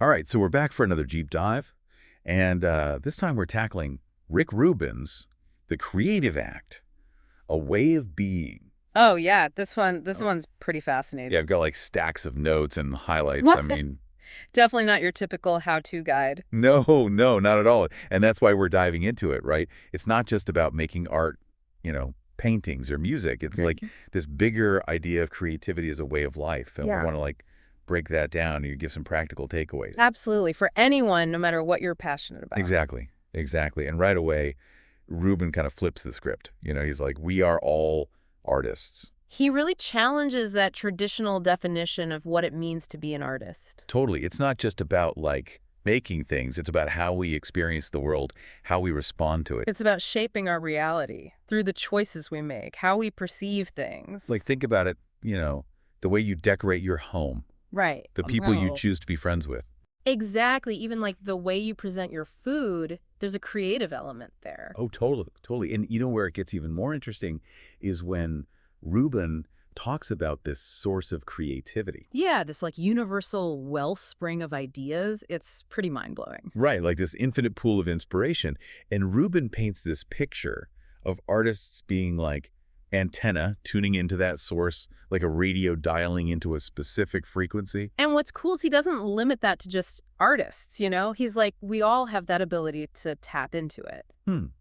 All right, so we're back for another deep dive, and this time we're tackling Rick Rubin's The Creative Act, a way of being. Oh yeah, this Oh, one's pretty yeah, fascinating. I've got like stacks of notes and highlights. I mean, Definitely not your typical how-to guide. no, no, not at all. And that's why we're diving into it, right? It's not just about making art, paintings or music. It's like this bigger idea of creativity as a way of life, and we Yeah. want to like break that down and give some practical takeaways. Absolutely. For anyone, no matter what you're passionate about. Exactly. Exactly. And right away, Rubin kind of flips the script. He's like, we are all artists. He really challenges that traditional definition of what it means to be an artist. Totally. It's not just about like making things. It's about how we experience the world, how we respond to it. It's about shaping our reality through the choices we make, how we perceive Like things. think about it, the way you decorate your home, Right. the people you choose to be friends with. Exactly. Even like the way you present your food, there's a creative element there. Oh, totally. Totally. And where it gets even more interesting is when Rubin talks about this source of creativity. Yeah, this like universal wellspring of ideas, it's pretty mind-blowing. Right, like this infinite pool of inspiration. And Rubin paints this picture of artists being like antenna tuning into that source, like a radio dialing into a specific frequency. And what's cool is he doesn't limit that to just artists, you know? He's like, we all have that ability to tap into it.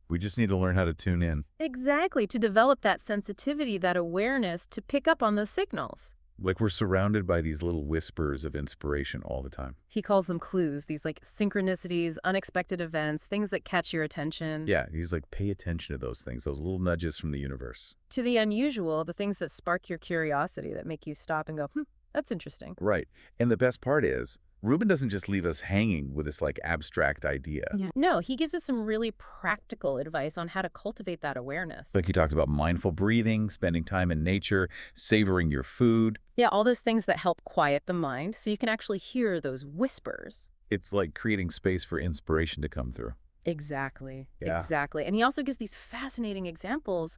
We just need to learn how to tune in. Exactly, to develop that sensitivity, that awareness to pick up on those signals. Like we're surrounded by these little whispers of inspiration all the time. He calls them clues, these like synchronicities, unexpected events, things that catch your attention. Yeah, he's like, pay attention to those things, those little nudges from the universe. To the unusual, the things that spark your curiosity, that make you stop and go, that's interesting. Right. And the best part is, Rubin doesn't just leave us hanging with this like abstract idea. Yeah. No, he gives us some really practical advice on how to cultivate that awareness. Like he talks about mindful breathing, spending time in nature, savoring your food. Yeah, all those things that help quiet the mind so you can actually hear those whispers. It's like creating space for inspiration to come through. Exactly. Yeah. Exactly. And he also gives these fascinating examples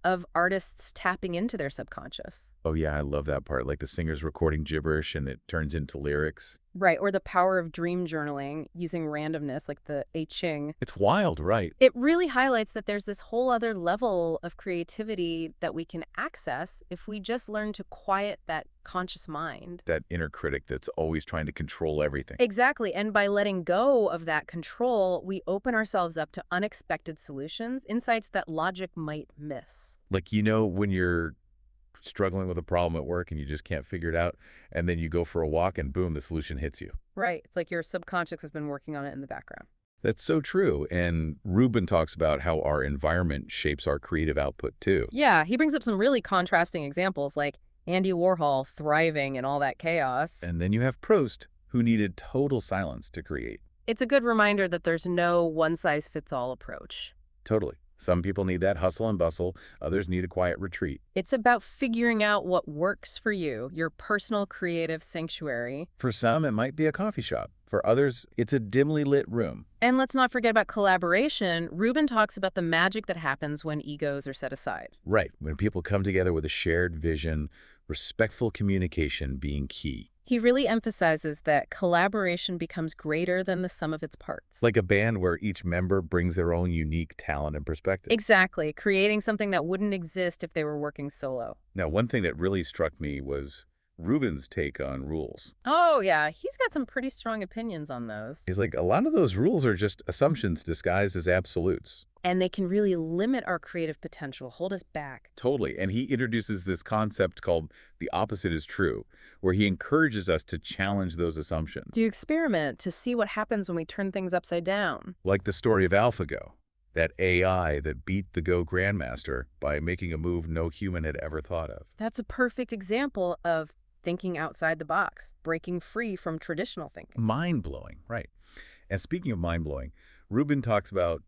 of artists tapping into their subconscious. Oh yeah, I love that part. Like the singer's recording gibberish and it turns into lyrics. Right, or the power of dream journaling using randomness like the I Ching. It's wild, right? It really highlights that there's this whole other level of creativity that we can access if we just learn to quiet that conscious mind. That inner critic that's always trying to control everything. Exactly, and by letting go of that control, we open ourselves up to unexpected solutions, insights that logic might miss. Like, when you're struggling with a problem at work and you just can't figure it out, and then you go for a walk and boom, the solution hits you. Right, it's like your subconscious has been working on it in the background. That's so true. And Rubin talks about how our environment shapes our creative output too. Yeah, he brings up some really contrasting examples like Andy Warhol thriving in all that chaos. And then you have Proust, who needed total silence to create. It's a good reminder that there's no one-size-fits-all approach. Totally. Some people need that hustle and bustle. Others need a quiet retreat. It's about figuring out what works for you, your personal creative sanctuary. For some, it might be a coffee shop. For others, it's a dimly lit room. And let's not forget about collaboration. Rubin talks about the magic that happens when egos are set aside. Right. When people come together with a shared vision, respectful communication being key. He really emphasizes that collaboration becomes greater than the sum of its parts. Like a band where each member brings their own unique talent and perspective. Exactly, creating something that wouldn't exist if they were working solo. Now, one thing that really struck me was Rubin's take on rules. Oh, yeah, he's got some pretty strong opinions on those. He's like, a lot of those rules are just assumptions disguised as absolutes. And they can really limit our creative potential, hold us back. Totally. And he introduces this concept called the opposite is true, where he encourages us to challenge those assumptions. To experiment, to see what happens when we turn things upside down. Like the story of AlphaGo, that AI that beat the Go grandmaster by making a move no human had ever thought of. That's a perfect example of thinking outside the box, breaking free from traditional thinking. Mind-blowing, right. And speaking of mind-blowing, Rubin talks about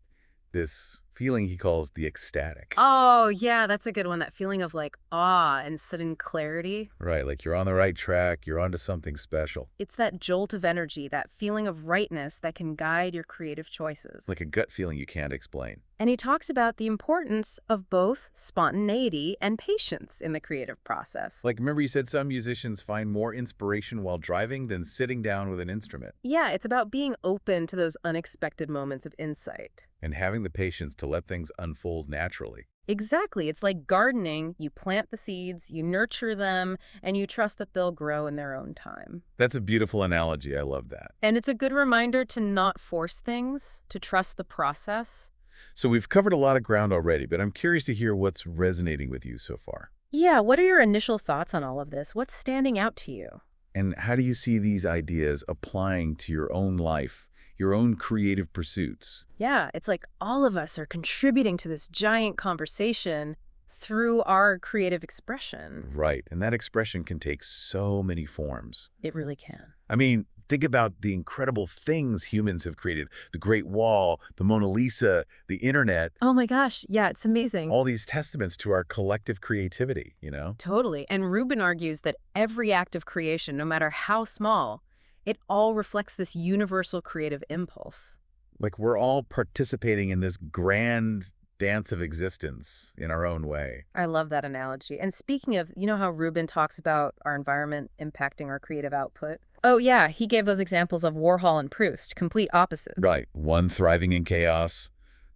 this feeling he calls the ecstatic. Oh, yeah, that's a good one. That feeling of like awe and sudden clarity. Right, like you're on the right track, you're onto something special. It's that jolt of energy, that feeling of rightness that can guide your creative choices. Like a gut feeling you can't explain. And he talks about the importance of both spontaneity and patience in the creative process. Like, remember you said some musicians find more inspiration while driving than sitting down with an instrument, Yeah, it's about being open to those unexpected moments of insight. and having the patience to let things unfold naturally. Exactly. It's like gardening. You plant the seeds, you nurture them, and you trust that they'll grow in their own time. That's a beautiful analogy. I love that. And it's a good reminder to not force things, to trust the process. So we've covered a lot of ground already, but I'm curious to hear what's resonating with you so far. Yeah, what are your initial thoughts on all of this? What's standing out to you? And how do you see these ideas applying to your own life, your own creative pursuits? Yeah, it's like all of us are contributing to this giant conversation through our creative expression. Right, and that expression can take so many forms. It really can. I mean, think about the incredible things humans have created. The Great Wall, the Mona Lisa, the internet, Oh my gosh, yeah, it's amazing. all these testaments to our collective creativity, you know? Totally. And Rubin argues that every act of creation, no matter how small, it all reflects this universal creative impulse. Like we're all participating in this grand dance of existence in our own way. I love that analogy. And speaking of, you know how Rubin talks about our environment impacting our creative output? Oh, yeah, he gave those examples of Warhol and Proust, complete opposites. Right, one thriving in chaos,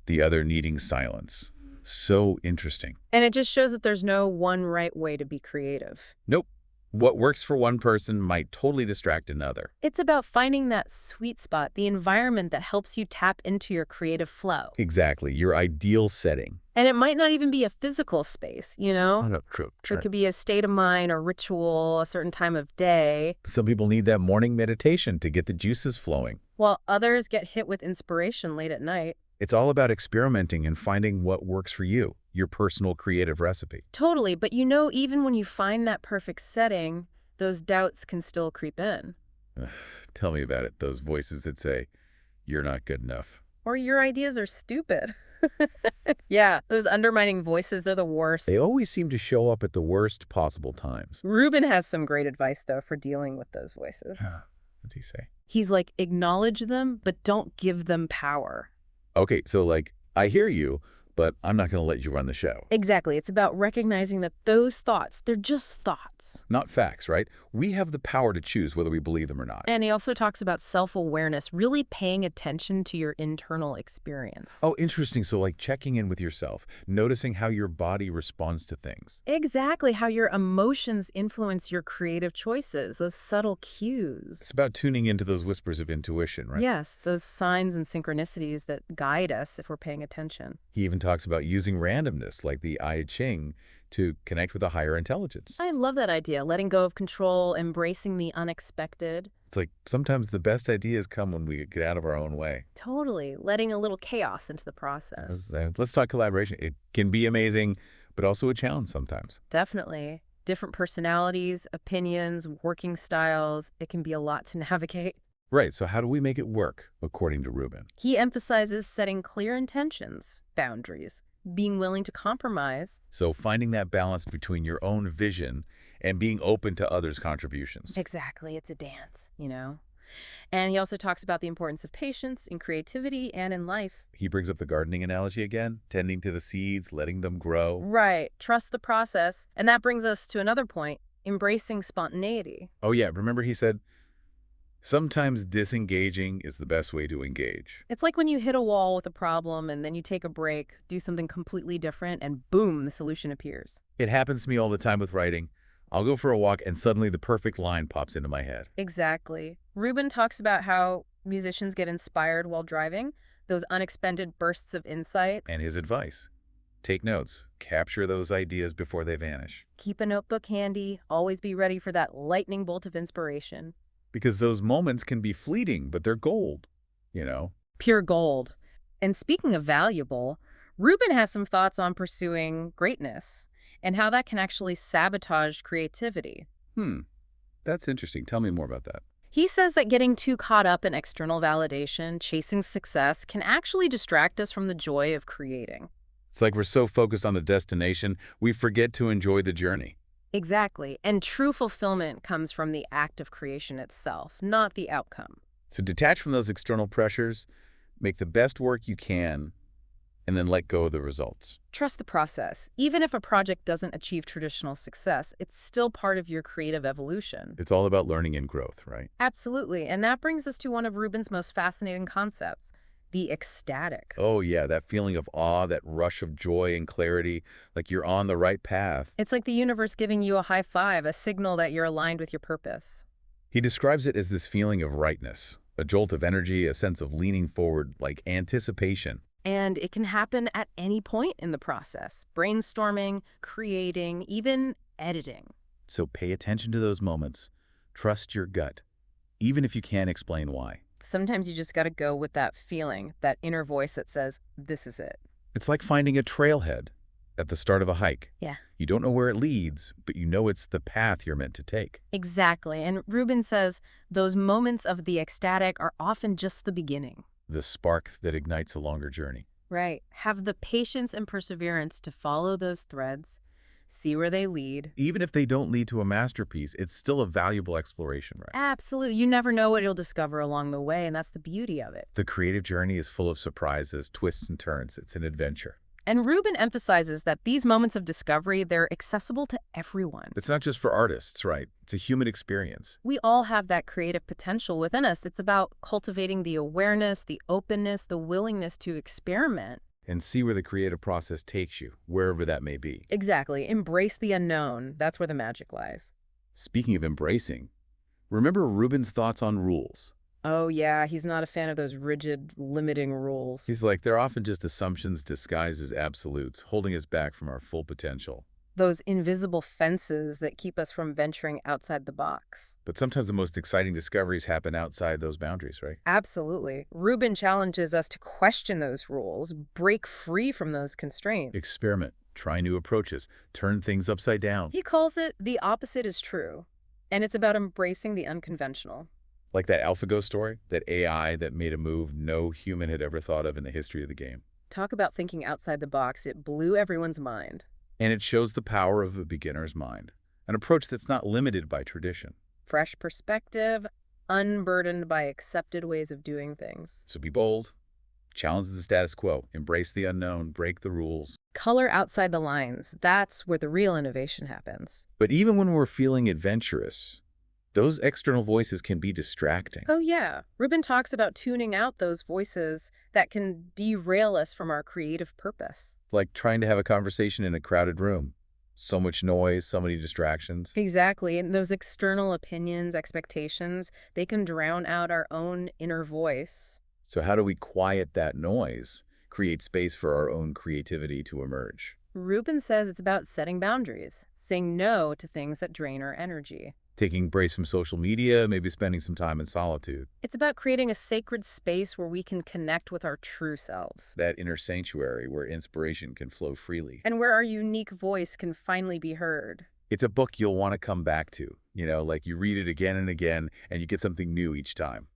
the other needing silence. So interesting. And it just shows that there's no one right way to be creative. Nope. What works for one person might totally distract another. It's about finding that sweet spot, the environment that helps you tap into your creative flow. Exactly, your ideal setting. And it might not even be a physical space, you know? Oh, no, true. It could be a state of mind or ritual, a certain time of day, Some people need that morning meditation to get the juices flowing. while others get hit with inspiration late at night. It's all about experimenting and finding what works for you, your personal creative recipe. Totally, but you know, even when you find that perfect setting, those doubts can still creep in. Ugh, tell me about it, those voices that say, you're not good enough. Or your ideas are stupid. Yeah, those undermining voices, they're the worst. They always seem to show up at the worst possible times. Rubin has some great advice, though, for dealing with those voices. What's he say? He's like, acknowledge them, but don't give them power. Okay, so like, I hear you, but I'm not going to let you run the show. Exactly. It's about recognizing that those thoughts, they're just thoughts. Not facts, right? We have the power to choose whether we believe them or not. And he also talks about self-awareness, really paying attention to your internal experience. Oh, interesting. So like checking in with yourself, noticing how your body responds to things. Exactly, how your emotions influence your creative choices, those subtle cues. It's about tuning into those whispers of intuition, right? Yes, those signs and synchronicities that guide us if we're paying attention. He even talks about using randomness, like the I Ching, to connect with a higher intelligence. I love that idea, letting go of control, embracing the unexpected. It's like sometimes the best ideas come when we get out of our own way. Totally, letting a little chaos into the process. Let's talk collaboration. It can be amazing, but also a challenge sometimes. Definitely. Different personalities, opinions, working styles. It can be a lot to navigate. Right, so how do we make it work, according to Rubin? He emphasizes setting clear intentions, boundaries, being willing to compromise. So finding that balance between your own vision and being open to others' contributions. Exactly, it's a dance, you know? And he also talks about the importance of patience in creativity and in life. He brings up the gardening analogy again, tending to the seeds, letting them grow. Right, trust the process. And that brings us to another point, embracing spontaneity. Oh yeah, remember he said, sometimes disengaging is the best way to engage. It's like when you hit a wall with a problem and then you take a break, do something completely different, and boom, the solution appears. It happens to me all the time with writing. I'll go for a walk and suddenly the perfect line pops into my head. Exactly. Rubin talks about how musicians get inspired while driving, those unexpected bursts of insight. And his advice, take notes, capture those ideas before they vanish. Keep a notebook handy, always be ready for that lightning bolt of inspiration. Because those moments can be fleeting, but they're gold, you know? Pure gold. And speaking of valuable, Rubin has some thoughts on pursuing greatness and how that can actually sabotage creativity. That's interesting. Tell me more about that. He says that getting too caught up in external validation, chasing success, can actually distract us from the joy of creating. It's like we're so focused on the destination, we forget to enjoy the journey. Exactly. And true fulfillment comes from the act of creation itself, not the outcome. So detach from those external pressures, make the best work you can, and then let go of the results. Trust the process. Even if a project doesn't achieve traditional success, it's still part of your creative evolution. It's all about learning and growth, right? Absolutely. And that brings us to one of Rubin's most fascinating concepts, the ecstatic. Oh yeah, that feeling of awe, that rush of joy and clarity, like you're on the right path. It's like the universe giving you a high five, a signal that you're aligned with your purpose. He describes it as this feeling of rightness, a jolt of energy, a sense of leaning forward, like anticipation. And it can happen at any point in the process. Brainstorming, creating, even editing. So pay attention to those moments. Trust your gut, even if you can't explain why. Sometimes you just got to go with that feeling, that inner voice that says, this is it. It's like finding a trailhead at the start of a hike. Yeah. You don't know where it leads, but you know it's the path you're meant to take. Exactly. And Rubin says those moments of the ecstatic are often just the beginning. The spark that ignites a longer journey. Right. Have the patience and perseverance to follow those threads, see where they lead. Even if they don't lead to a masterpiece, it's still a valuable exploration, right? Absolutely. You never know what you'll discover along the way, and that's the beauty of it. The creative journey is full of surprises, twists and turns. It's an adventure. And Rubin emphasizes that these moments of discovery, they're accessible to everyone. It's not just for artists, right? It's a human experience. We all have that creative potential within us. It's about cultivating the awareness, the openness, the willingness to experiment. And see where the creative process takes you, wherever that may be. Exactly. Embrace the unknown. That's where the magic lies. Speaking of embracing, remember Rubin's thoughts on rules? Oh, yeah, he's not a fan of those rigid, limiting rules. He's like, they're often just assumptions disguised as absolutes, holding us back from our full potential. Those invisible fences that keep us from venturing outside the box. But sometimes the most exciting discoveries happen outside those boundaries, right? Absolutely. Rubin challenges us to question those rules, break free from those constraints. Experiment, try new approaches, turn things upside down. He calls it the opposite is true, and it's about embracing the unconventional. Like that AlphaGo story, that AI that made a move no human had ever thought of in the history of the game. Talk about thinking outside the box. It blew everyone's mind. And it shows the power of a beginner's mind, an approach that's not limited by tradition. Fresh perspective, unburdened by accepted ways of doing things. So be bold, challenge the status quo, embrace the unknown, break the rules. Color outside the lines. That's where the real innovation happens. But even when we're feeling adventurous, those external voices can be distracting. Oh, yeah. Rubin talks about tuning out those voices that can derail us from our creative purpose. Like trying to have a conversation in a crowded room. So much noise, so many distractions. Exactly. And those external opinions, expectations, they can drown out our own inner voice. So how do we quiet that noise, create space for our own creativity to emerge? Rubin says it's about setting boundaries, saying no to things that drain our energy. Taking breaks from social media, maybe spending some time in solitude. It's about creating a sacred space where we can connect with our true selves. That inner sanctuary where inspiration can flow freely. And where our unique voice can finally be heard. It's a book you'll want to come back to. You know, like you read it again and again, and you get something new each time.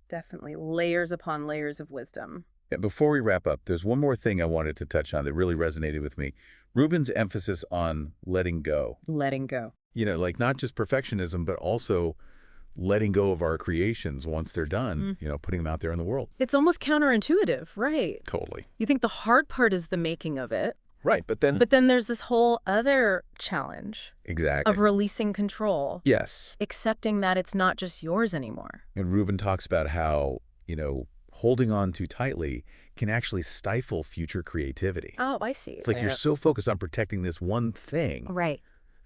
Definitely layers upon layers of wisdom. And before we wrap up, there's one more thing I wanted to touch on that really resonated with me. Rubin's emphasis on letting go. Letting go. You know, like not just perfectionism, but also letting go of our creations once they're done, you know, putting them out there in the world. It's almost counterintuitive, right? Totally. You think the hard part is the making of it. Right, but then... But then there's this whole other challenge Exactly. of releasing control. Yes. Accepting that it's not just yours anymore. And Rubin talks about how, you know, holding on too tightly can actually stifle future creativity. Oh, I see. It's like you're so focused on protecting this one thing Right.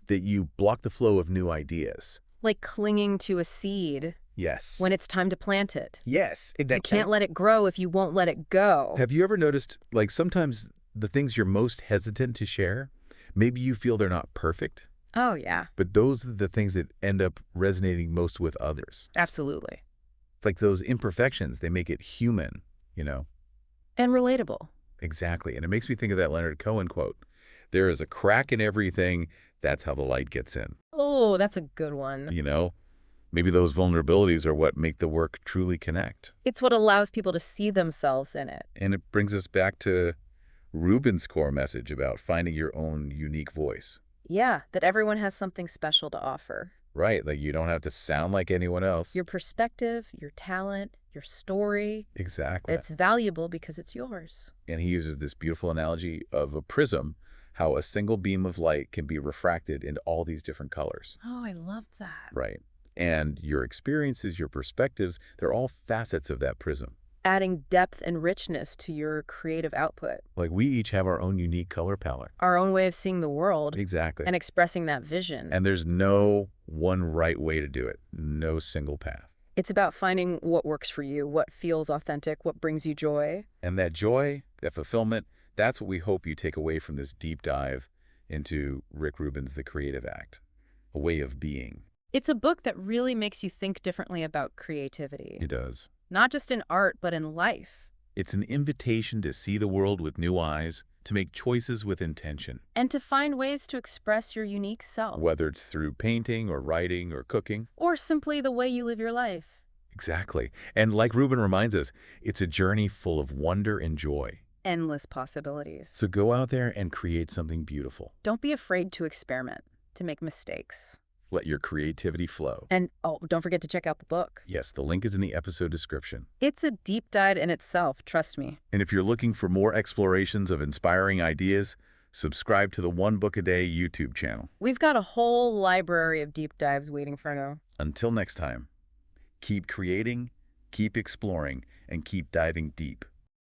that you block the flow of new ideas. Like clinging to a seed Yes. when it's time to plant it. Yes. You can't let it grow if you won't let it go. Have you ever noticed, like, sometimes the things you're most hesitant to share, maybe you feel they're not perfect, Oh, yeah. but those are the things that end up resonating most with others. Absolutely. It's like those imperfections, they make it human, you know? And relatable. Exactly. And it makes me think of that Leonard Cohen quote. There is a crack in everything. That's how the light gets in. Oh, that's a good one. You know, Maybe those vulnerabilities are what make the work truly connect. It's what allows people to see themselves in it. And it brings us back to Rubin's core message about finding your own unique voice. Yeah, that everyone has something special to offer. Right, like you don't have to sound like anyone else. Your perspective, your talent, your story, Exactly. it's valuable because it's yours. And he uses this beautiful analogy of a prism, how a single beam of light can be refracted into all these different colors. Oh, I love that. Right. And your experiences, your perspectives, they're all facets of that prism. Adding depth and richness to your creative output. Like we each have our own unique color palette. Our own way of seeing the world Exactly. and expressing that vision. And there's no one right way to do it. No single path. It's about finding what works for you, what feels authentic, what brings you joy. And that joy, that fulfillment, that's what we hope you take away from this deep dive into Rick Rubin's The Creative Act, a way of being. It's a book that really makes you think differently about creativity. It does. Not just in art, but in life. It's an invitation to see the world with new eyes, to make choices with intention. And to find ways to express your unique self. Whether it's through painting or writing or cooking. Or simply the way you live your life. Exactly. And like Rubin reminds us, it's a journey full of wonder and joy. Endless possibilities. So go out there and create something beautiful. Don't be afraid to experiment, to make mistakes. Let your creativity flow. And, oh, don't forget to check out the book. Yes, the link is in the episode description. It's a deep dive in itself, trust me. And if you're looking for more explorations of inspiring ideas, subscribe to the One Book a Day YouTube channel. We've got a whole library of deep dives waiting for you. Until next time, keep creating, keep exploring, and keep diving deep.